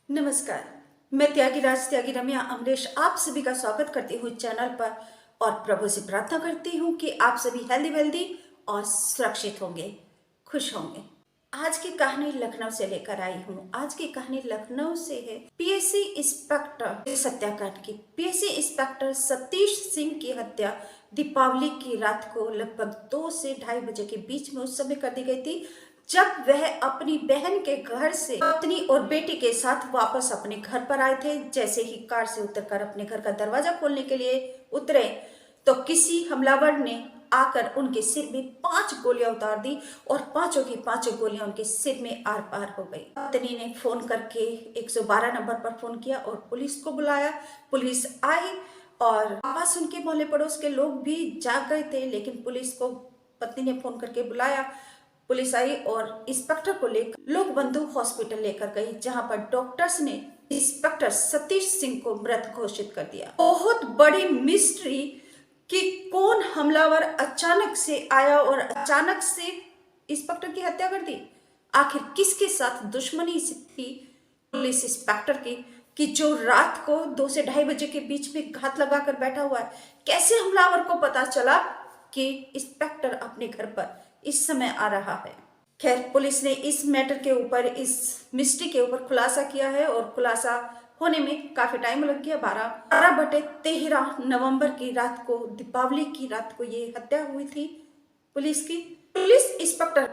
नमस्कार। मैं त्यागीराज त्यागी रम्या अमरेश आप सभी का स्वागत करती हूँ चैनल पर और प्रभु से प्रार्थना करती हूँ कि आप सभी हेल्दी वेल्दी और सुरक्षित होंगे, खुश होंगे। आज की कहानी लखनऊ से लेकर आई हूँ। आज की कहानी लखनऊ से है। पीएससी इंस्पेक्टर इस हत्याकांड की। पीएससी इंस्पेक्टर सतीश सिंह की हत्या दीपावली की रात को लगभग 2 से 2:30 बजे के बीच में उस समय कर दी गई थी, जब वह अपनी बहन के घर से पत्नी और बेटी के साथ वापस अपने घर पर आए थे। जैसे ही कार से उतरकर अपने घर का दरवाजा खोलने के लिए उतरे तो किसी हमलावर ने आकर उनके सिर में 5 गोलियां उतार दी और पांचों की पांचों गोलियां उनके सिर में आर पार हो गई। पत्नी ने फोन करके 112 नंबर पर फोन किया और पुलिस को बुलाया। पुलिस आई और आवाज सुन के मोहल्ले पड़ोस के लोग भी जाग गए थे, लेकिन पुलिस को पत्नी ने फोन करके बुलाया। पुलिस आई और इंस्पेक्टर को लेकर लोग बंधु हॉस्पिटल लेकर गई, जहां पर डॉक्टर्स ने इंस्पेक्टर सतीश सिंह को मृत घोषित कर दिया। बहुत बड़ी मिस्ट्री कि कौन हमलावर अचानक से आया और अचानक से इंस्पेक्टर की हत्या कर दी। आखिर किसके साथ दुश्मनी थी पुलिस इंस्पेक्टर की कि जो रात को 2 से 2:30 बजे के बीच में घात लगाकर बैठा हुआ है। कैसे हमलावर को पता चला कि इंस्पेक्टर अपने घर पर इस समय आ रहा है। खैर, पुलिस ने इस मैटर के ऊपर, इस मिस्ट्री के ऊपर खुलासा किया है और खुलासा होने में काफी टाइम लग गया। 12/13 नवंबर की रात को, दीपावली की रात को ये हत्या हुई थी पुलिस की। पुलिस इंस्पेक्टर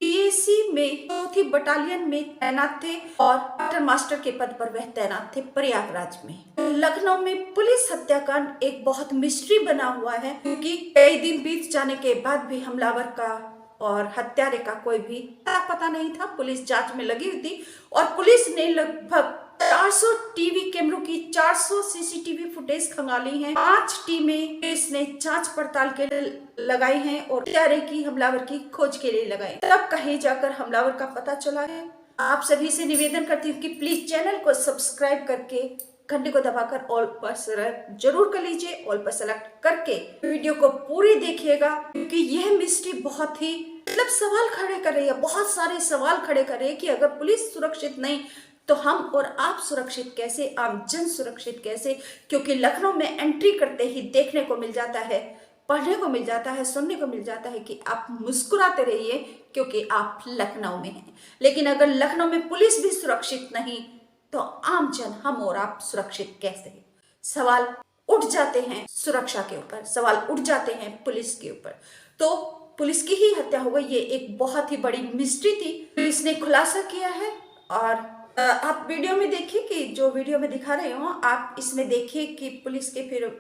पीएसी में 4थी बटालियन में तैनात थे और क्वार्टर मास्टर के पद पर वह तैनात थे प्रयागराज में। लखनऊ में पुलिस हत्याकांड एक बहुत मिस्ट्री बना हुआ है, क्योंकि कई दिन बीत जाने के बाद भी हमलावर का और हत्यारे का कोई भी पता नहीं था। पुलिस जांच में लगी हुई थी और पुलिस ने लगभग 400 टीवी कैमरों की 400 सीसीटीवी फुटेज खंगाली हैं। 5 टीमें पुलिस ने जांच पड़ताल के लिए लगाई हैं और हत्यारे की, हमलावर की खोज के लिए लगाई। तब कहीं जाकर हमलावर का पता चला है। आप सभी से निवेदन करती हूँ कि प्लीज चैनल को सब्सक्राइब करके घंटे को दबाकर ऑल पर सेलेक्ट जरूर कर लीजिए। ऑल पर सेलेक्ट करके वीडियो को पूरी देखिएगा, क्योंकि यह मिस्ट्री बहुत ही सवाल खड़े कर रही है। बहुत सारे सवाल खड़े कर रही है कि अगर पुलिस सुरक्षित नहीं तो हम और आप सुरक्षित कैसे, आम जन सुरक्षित कैसे। क्योंकि लखनऊ में एंट्री करते ही देखने को मिल जाता है, पढ़ने को मिल जाता है, सुनने को मिल जाता है कि आप मुस्कुराते रहिए क्योंकि आप लखनऊ में हैं। लेकिन अगर लखनऊ में पुलिस भी सुरक्षित नहीं तो आम जन, हम और आप सुरक्षित कैसे। सवाल उठ जाते हैं सुरक्षा के ऊपर, सवाल उठ जाते हैं पुलिस के ऊपर। तो पुलिस की ही हत्या हो गई, ये एक बहुत ही बड़ी मिस्ट्री थी। पुलिस ने खुलासा किया है और आप वीडियो में देखिए कि जो वीडियो में दिखा रहे हो, आप इसमें देखिए कि पुलिस के फिर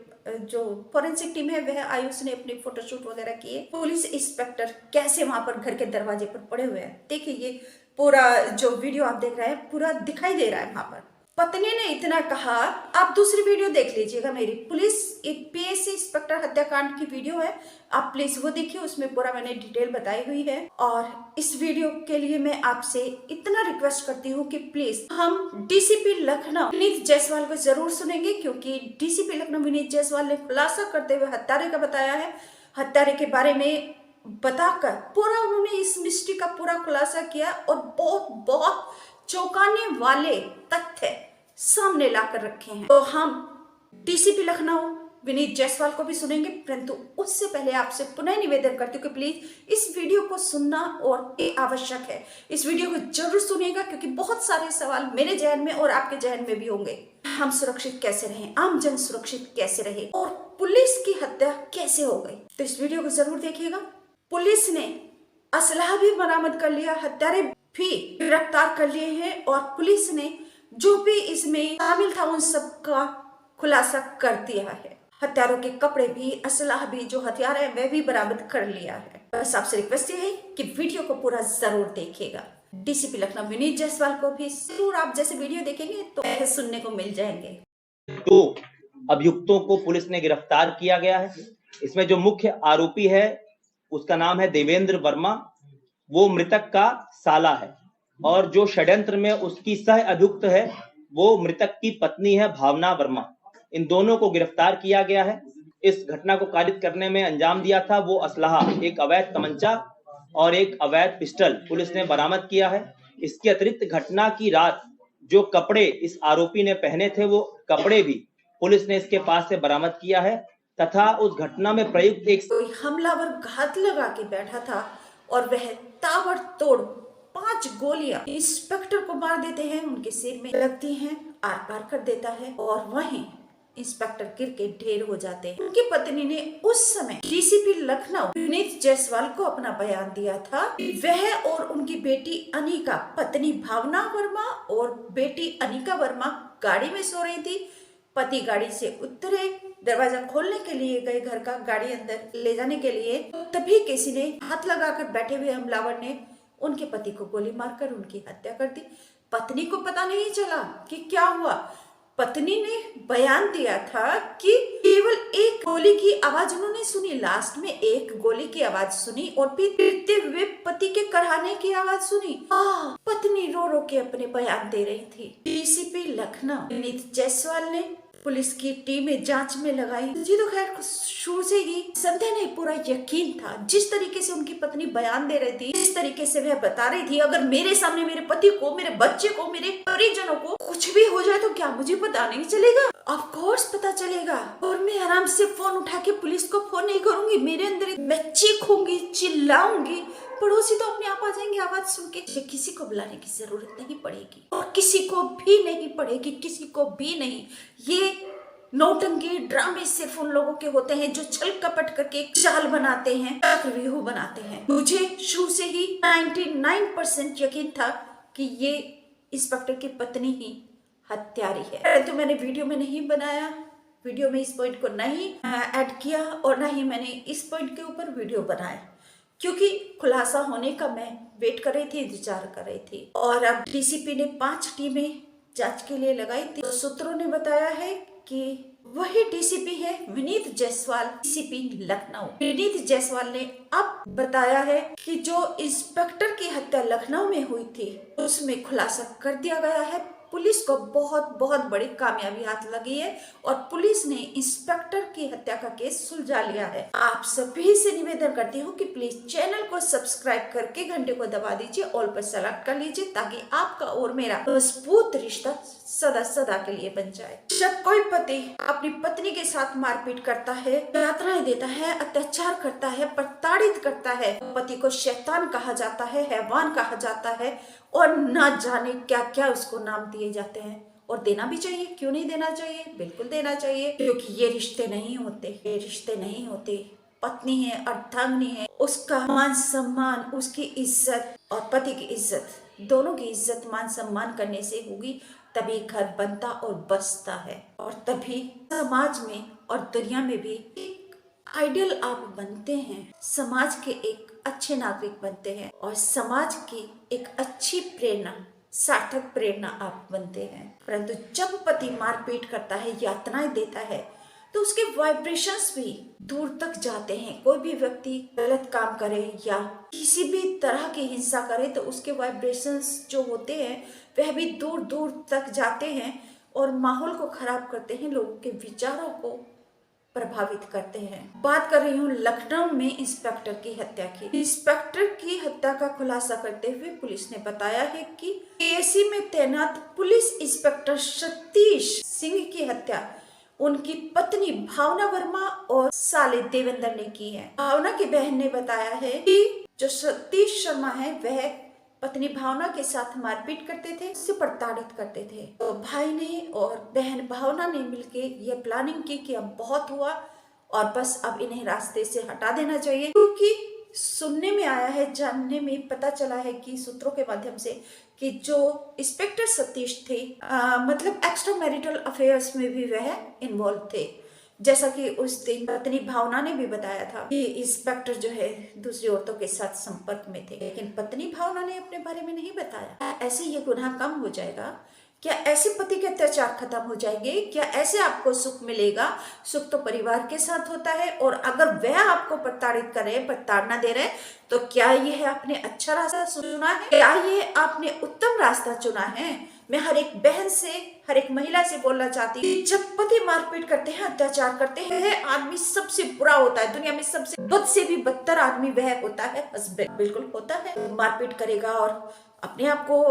जो फोरेंसिक टीम है वह आई, उसने अपनी फोटोशूट वगैरह किए। पुलिस इंस्पेक्टर कैसे वहां पर घर के दरवाजे पर पड़े हुए हैं। देखिए, ये पूरा जो वीडियो आप देख रहे हैं पूरा दिखाई दे रहा है। वहां पर पत्नी ने इतना कहा, आप दूसरी वीडियो देख लीजिएगा मेरी। पुलिस एक पीएससी इंस्पेक्टर हत्याकांड की वीडियो है, आप प्लीज वो देखिए, उसमें पूरा मैंने डिटेल बताई हुई है। और इस वीडियो के लिए मैं आपसे इतना रिक्वेस्ट करती हूँ कि प्लीज हम डीसीपी लखनऊ विनीत जायसवाल को जरूर सुनेंगे, क्योंकि डीसीपी लखनऊ विनीत जायसवाल ने खुलासा करते हुए हत्यारे का बताया है। हत्यारे के बारे में बताकर पूरा उन्होंने इस मिस्ट्री का पूरा खुलासा किया और बहुत बहुत चौंकाने वाले तथ्य सामने लाकर रखे हैं। तो हम डीसीपी लखनऊ विनीत जायसवाल को भी सुनेंगे, परंतु उससे पहले आपसे पुनः निवेदन करती हूँ कि प्लीज इस वीडियो को सुनना और ये आवश्यक है। इस वीडियो को जरूर सुनिएगा, क्योंकि बहुत सारे सवाल मेरे जहन में और आपके जहन में भी होंगे। हम सुरक्षित कैसे रहें, आम जन सुरक्षित कैसे रहे और पुलिस की हत्या कैसे हो गई, तो इस वीडियो को जरूर देखिएगा। पुलिस ने असलहा भी बरामद कर लिया, हत्यारे भी गिरफ्तार कर लिए हैं और पुलिस ने जो भी इसमें शामिल था उन सब का खुलासा कर दिया है। हत्यारों के कपड़े भी, असलहा भी, जो हथियार है वह भी बरामद कर लिया है। बस आपसे रिक्वेस्ट है कि वीडियो को पूरा जरूर देखिएगा। डीसीपी लखनऊ विनीत जायसवाल को भी जरूर, आप जैसे वीडियो देखेंगे तो सुनने को मिल जाएंगे। तो अभियुक्तों को पुलिस ने गिरफ्तार किया गया है। इसमें जो मुख्य आरोपी है उसका नाम है देवेंद्र वर्मा, वो मृतक का साला है, और जो षड्यंत्र में उसकी सह अभियुक्त है वो मृतक की पत्नी है भावना वर्मा। इन दोनों को गिरफ्तार किया गया है। इस घटना को कारित करने में अंजाम दिया था वो असलहा, एक अवैध तमंचा और एक अवैध पिस्टल पुलिस ने बरामद किया है। इसके अतिरिक्त घटना की रात जो कपड़े इस आरोपी ने पहने थे वो कपड़े भी पुलिस ने इसके पास से बरामद किया है तथा उस घटना में प्रयुक्त एक कोई हमलावर घात लगा के बैठा था और वह ताबड़तोड़ 5 गोलियां इंस्पेक्टर को मार देते हैं, उनके सिर में लगती हैं, आर पार कर देता है और वहीं इंस्पेक्टर गिर के ढेर हो जाते हैं। उनकी पत्नी ने उस समय डीसीपी लखनऊ विनीत जायसवाल को अपना बयान दिया था। वह और उनकी बेटी अनिका, पत्नी भावना वर्मा और बेटी अनिका वर्मा गाड़ी में सो रही थी। पति गाड़ी से उतरे, दरवाजा खोलने के लिए गए घर का, गाड़ी अंदर ले जाने के लिए, तभी किसी ने हाथ लगाकर बैठे हुए हमलावर ने उनके पति को गोली मारकर उनकी हत्या कर दी। पत्नी को पता नहीं चला कि क्या हुआ। पत्नी ने बयान दिया था कि केवल एक गोली की आवाज उन्होंने सुनी, लास्ट में एक गोली की आवाज सुनी और फिर गिरते हुए पति के कराहने की आवाज सुनी। पत्नी रो रो के अपने बयान दे रही थी। डीसीपी लखनऊ विनीत जायसवाल ने पुलिस की टीमें जांच में लगाई। जी तो खैर शुरू से ही संदेह नहीं, पूरा यकीन था। जिस तरीके से उनकी पत्नी बयान दे रही थी, जिस तरीके से वह बता रही थी, अगर मेरे सामने मेरे पति को, मेरे बच्चे को, मेरे परिजनों को कुछ भी हो जाए तो क्या मुझे पता नहीं चलेगा? ऑफ कोर्स पता चलेगा। और मैं आराम से फोन उठा के पुलिस को फोन नहीं करूंगी, मेरे अंदर मैं चीखूंगी, चिल्लाऊंगी, पड़ोसी तो अपने आप आ जाएंगे आवाज सुन के। किसी को बुलाने की जरूरत नहीं पड़ेगी और किसी को भी नहीं पड़ेगी, किसी को भी नहीं। ये नौटंकी ड्रामे सिर्फ उन लोगों के होते हैं जो छल कपट करके एक चाल बनाते हैं, चक्रव्यूह बनाते हैं। मुझे शुरू से ही 99% यकीन था कि ये इंस्पेक्टर की पत्नी ही हत्यारी है। तो मैंने वीडियो में नहीं बनाया, वीडियो में इस पॉइंट को नहीं ऐड किया और ना ही मैंने इस पॉइंट के ऊपर वीडियो बनाया, क्योंकि खुलासा होने का मैं वेट कर रही थी, इंतजार कर रही थी। और अब डीसीपी ने 5 टीमें जांच के लिए लगाई थी। सूत्रों ने बताया है कि वही डीसीपी है विनीत जायसवाल, डीसीपी लखनऊ। विनीत जायसवाल ने अब बताया है कि जो इंस्पेक्टर की हत्या लखनऊ में हुई थी उसमें खुलासा कर दिया गया है। पुलिस को बहुत बहुत बड़ी कामयाबी हाथ लगी है और पुलिस ने इंस्पेक्टर की हत्या का केस सुलझा लिया है। आप सभी से निवेदन करती हूँ कि प्लीज चैनल को सब्सक्राइब करके घंटे को दबा दीजिए, ऑल पर सेलेक्ट कर लीजिए, ताकि आपका और मेरा मजबूत रिश्ता सदा सदा के लिए बन जाए। जब कोई पति अपनी पत्नी के साथ मारपीट करता है, यातनाएं देता है, अत्याचार करता है, प्रताड़ित करता है, पति को शैतान कहा जाता है, हैवान कहा जाता है और ना जाने क्या क्या उसको नाम दिए जाते हैं। और देना भी चाहिए, क्यों नहीं देना चाहिए, बिल्कुल देना चाहिए, क्योंकि ये रिश्ते नहीं होते, ये रिश्ते नहीं होते। पत्नी है, अर्धांगिनी है, उसका मान सम्मान, उसकी इज्जत और पति की इज्जत, दोनों की इज्जत मान सम्मान करने से होगी, तभी घर बनता और बसता है और तभी समाज में और दुनिया में भी एक आइडियल आप बनते हैं, समाज के एक अच्छे नागरिक बनते हैं और समाज की एक अच्छी प्रेरणा, सार्थक प्रेरणा आप बनते हैं। परंतु जब पति मारपीट करता है, यातनाएं देता है, तो उसके वाइब्रेशंस भी दूर तक जाते हैं। कोई भी व्यक्ति गलत काम करे या किसी भी तरह की हिंसा करे तो उसके वाइब्रेशंस जो होते हैं वह भी दूर दूर तक जाते हैं और माहौल को खराब करते हैं, लोगों के विचारों को प्रभावित करते हैं। बात कर रही हूँ लखनऊ में इंस्पेक्टर की हत्या की। इंस्पेक्टर की हत्या का खुलासा करते हुए पुलिस ने बताया है कि पीएसी में तैनात पुलिस इंस्पेक्टर सतीश सिंह की हत्या उनकी पत्नी भावना वर्मा और साले देवेंद्र ने की है। भावना की बहन ने बताया है कि जो सतीश शर्मा है वह पत्नी भावना के साथ मारपीट करते थे, उससे प्रताड़ित करते थे। तो भाई ने और बहन भावना ने मिलके ये प्लानिंग की कि अब बहुत हुआ और बस अब इन्हें रास्ते से हटा देना चाहिए, क्योंकि सुनने में आया है, जानने में पता चला है कि सूत्रों के माध्यम से कि जो इंस्पेक्टर सतीश थे मतलब एक्स्ट्रा मैरिटल अफेयर्स में भी वह इन्वॉल्व थे। जैसा कि उस दिन पत्नी भावना ने भी बताया था कि इंस्पेक्टर जो है दूसरी औरतों के साथ संपर्क में थे, लेकिन पत्नी भावना ने अपने बारे में नहीं बताया। ऐसे ये गुनाह कम हो जाएगा क्या? ऐसे पति के अत्याचार खत्म हो जाएंगे क्या? ऐसे आपको सुख मिलेगा? सुख तो परिवार के साथ होता है और अगर वह आपको प्रताड़ित कर रहे, प्रताड़ना दे रहे, तो क्या ये आपने अच्छा रास्ता चुना है? क्या ये आपने उत्तम रास्ता चुना है? मैं हर एक बहन से, हर एक महिला से बोलना चाहती हूँ, जब पति मारपीट करते हैं, अत्याचार करते हैं, आदमी सबसे बुरा होता है, दुनिया में सबसे बद से भी बदतर आदमी वह होता है हस्बैंड। बिल्कुल होता है, मारपीट करेगा और अपने आप को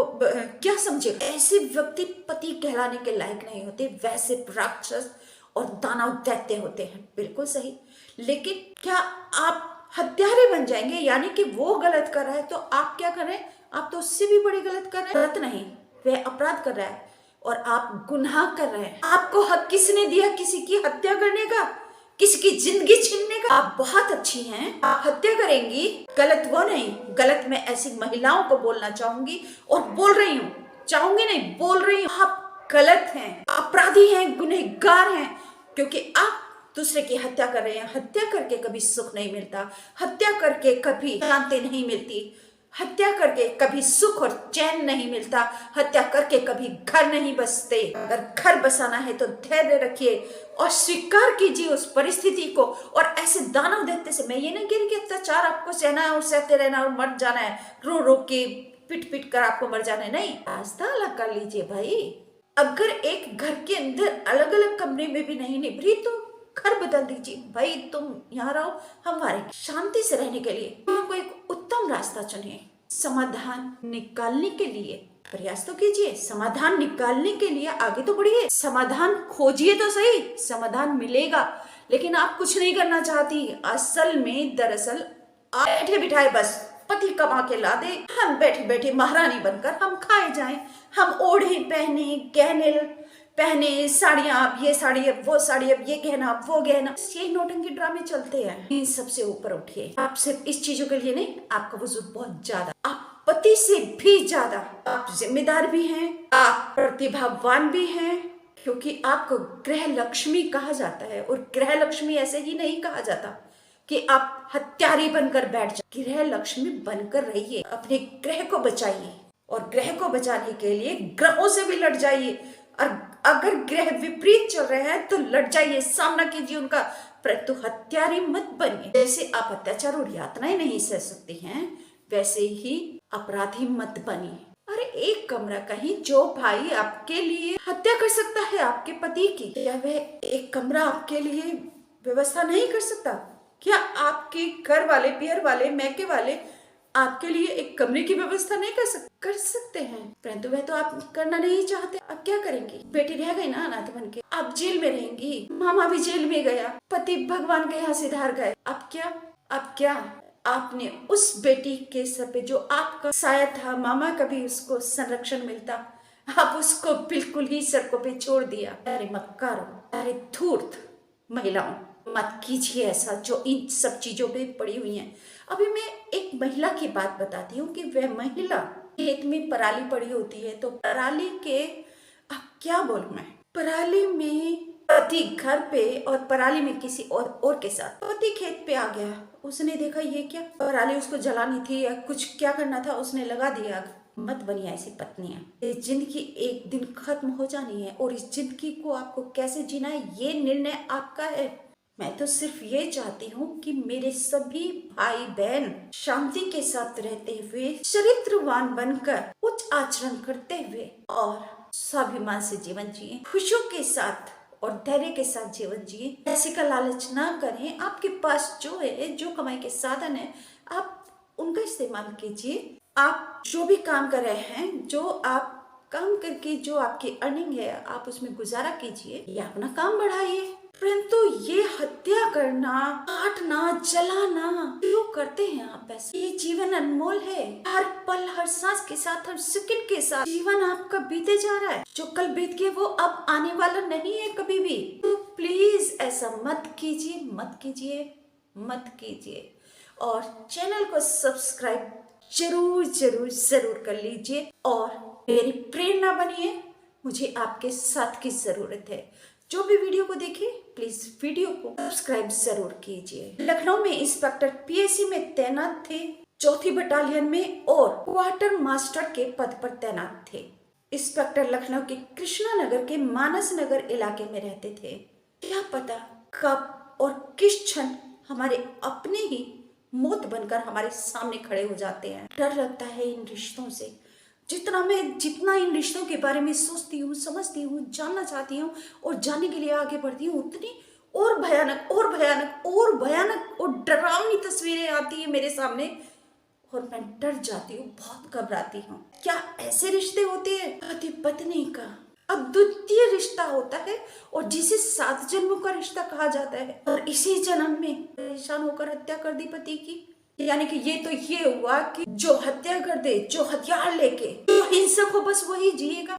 क्या समझे, ऐसे व्यक्ति पति कहलाने के लायक नहीं होते, वैसे राक्षस और दानव दैत्य होते हैं। बिल्कुल सही। लेकिन क्या आप हत्यारे बन जाएंगे? यानी कि वो गलत कर रहा है तो आप क्या कर रहे हैं? आप तो उससे भी बड़ी गलत कर रहे हैं। गलत नहीं, वह अपराध कर रहा है और आप गुनाह कर रहे हैं। आपको हक किसने दिया किसी की हत्या करने का, किसी की जिंदगी छीनने का? आप बहुत अच्छी हैं, आप हत्या करेंगी, गलत वो नहीं। गलत मैं ऐसी महिलाओं को बोलना चाहूंगी और बोल रही हूँ, चाहूंगी नहीं, बोल रही हूँ। आप गलत हैं, अपराधी हैं, गुनहगार हैं, क्योंकि आप दूसरे की हत्या कर रहे हैं। हत्या करके कभी सुख नहीं मिलता, हत्या करके कभी शांति नहीं मिलती, हत्या करके कभी सुख और चैन नहीं मिलता, हत्या करके कभी घर नहीं बसते। अगर घर बसाना है तो धैर्य रखिए और स्वीकार कीजिए उस परिस्थिति को। और ऐसे दानव दैत्य से, मैं ये नहीं कह रही कि अत्याचार आपको सहना है और सहते रहना और मर जाना है, रो रो के पिट पिट कर आपको मर जाना है, नहीं। रास्ता अलग कर लीजिए भाई। अगर एक घर के अंदर अलग अलग कमरे में भी नहीं निभ रही तो घर बदल दीजिए भाई। तुम यहाँ रहो, हम हमारे शांति से रहने के लिए तुमको एक उत्तम रास्ता चुनिए। समाधान निकालने के लिए प्रयास तो कीजिए, समाधान निकालने के लिए आगे तो बढ़िए, समाधान खोजिए तो सही, समाधान मिलेगा। लेकिन आप कुछ नहीं करना चाहती। असल में दरअसल आप बैठे बिठाए बस पति कमा के ला दे, हम बैठे बैठे महारानी बनकर हम खाए जाएं, हम ओढ़े पहने, गहने पहने, साड़ियां, अब ये साड़ी, अब वो साड़ी, अब ये गहना, अब वो गहना, ये नौटंकी ड्रामे चलते हैं। इन सबसे ऊपर उठिए। आप सिर्फ इस चीजों के लिए नहीं, आपका वजूद बहुत ज्यादा, आप पति से भी ज्यादा, आप जिम्मेदार भी हैं, आप प्रतिभावान भी हैं, क्योंकि आपको गृह लक्ष्मी कहा जाता है। और गृह लक्ष्मी ऐसे ही नहीं कहा जाता कि आप हत्यारी बनकर बैठ जाए। गृह लक्ष्मी बनकर रहिए, अपने ग्रह को बचाइए और ग्रह को बचाने के लिए ग्रहों से भी लड़ जाइए। और अगर ग्रह विपरीत चल रहे हैं तो लड़ जाइए, सामना कीजिए उनका, परंतु हत्यारी मत बनिए। जैसे आप अत्याचार और यातनाएं नहीं सह सकती हैं, वैसे ही अपराधी मत बनिए। अरे एक कमरा कहीं, जो भाई आपके लिए हत्या कर सकता है आपके पति की, क्या वह एक कमरा आपके लिए व्यवस्था नहीं कर सकता? क्या आपके घर वाले, पियर वाले, मैके वाले आपके लिए एक कमरे की व्यवस्था नहीं कर सकते हैं? परंतु वह तो आप करना नहीं चाहते। अब क्या करेंगी? बेटी रह गई ना अनाथ बन के, आप जेल में रहेंगी, मामा भी जेल में गया, पति भगवान के यहाँ सिधार गए। अब क्या आपने उस बेटी के सर पे जो आपका साया था, मामा का भी उसको संरक्षण मिलता, आप उसको बिल्कुल ही सड़कों पे छोड़ दिया। अरे मक्कारो, अरे धूर्त महिलाओं, मत कीजिए ऐसा जो इन सब चीजों पे पड़ी हुई हैं। अभी मैं एक महिला की बात बताती हूँ कि वह महिला खेत में पराली पड़ी होती है, तो पराली के, अब क्या बोलूं मैं, पराली में पति घर पे और पराली में किसी और के साथ, पति खेत पे आ गया, उसने देखा ये क्या, पराली उसको जलानी थी या कुछ क्या करना था, उसने लगा दिया आग। मत बनिए ऐसी पत्नियां। ये जिंदगी एक दिन खत्म हो जानी है और इस जिंदगी को आपको कैसे जीना है ये निर्णय आपका है। मैं तो सिर्फ ये चाहती हूँ कि मेरे सभी भाई बहन शांति के साथ रहते हुए, चरित्रवान बनकर, उच्च आचरण करते हुए और स्वाभिमान से जीवन जिए, खुशियों के साथ और धैर्य के साथ जीवन जिए। पैसे का लालच ना करें। आपके पास जो है, जो कमाई के साधन है, आप उनका इस्तेमाल कीजिए। आप जो भी काम कर रहे हैं, जो आप काम करके जो आपकी अर्निंग है, आप उसमें गुजारा कीजिए या अपना काम बढ़ाइए। परंतु ये हत्या करना, काटना, जलाना क्यों करते हैं आप ऐसे? ये जीवन अनमोल है। हर पल, हर सांस के साथ, हर सेकंड के साथ जीवन आपका बीते जा रहा है। जो कल बीत गया वो अब आने वाला नहीं है कभी भी। तो प्लीज ऐसा मत कीजिए, मत कीजिए, मत कीजिए। और चैनल को सब्सक्राइब जरूर जरूर जरूर कर लीजिए और मेरी प्रेरणा बनिए। मुझे आपके साथ की जरूरत है। जो भी वीडियो को देखे प्लीज वीडियो को सब्सक्राइब जरूर कीजिए। लखनऊ में इंस्पेक्टर पीएसी में तैनात थे, 4थी बटालियन में, और क्वार्टर मास्टर के पद पर तैनात थे। इंस्पेक्टर लखनऊ के कृष्णा नगर के मानस नगर इलाके में रहते थे। क्या पता कब और किस क्षण हमारे अपने ही मौत बनकर हमारे सामने खड़े हो जाते हैं। डर लगता है इन रिश्तों से। जितना इन रिश्तों के बारे में सोचती हूँ, समझती हूँ, जानना चाहती हूँ और जानने के लिए आगे बढ़ती हूँ, उतनी और भयानक और भयानक और भयानक और डरावनी तस्वीरें आती है मेरे सामने। और मैं डर जाती हूँ, बहुत घबराती हूँ। क्या ऐसे रिश्ते होते हैं पति पत्नी का? अद्वितीय रिश्ता होता है और जिसे 7 जन्मों का रिश्ता कहा जाता है, और इसी जन्म में परेशान होकर हत्या कर दी पति की। यानी कि ये हुआ कि जो हत्या कर दे, जो हथियार लेके, जो हिंसक हो, बस वही जिएगा।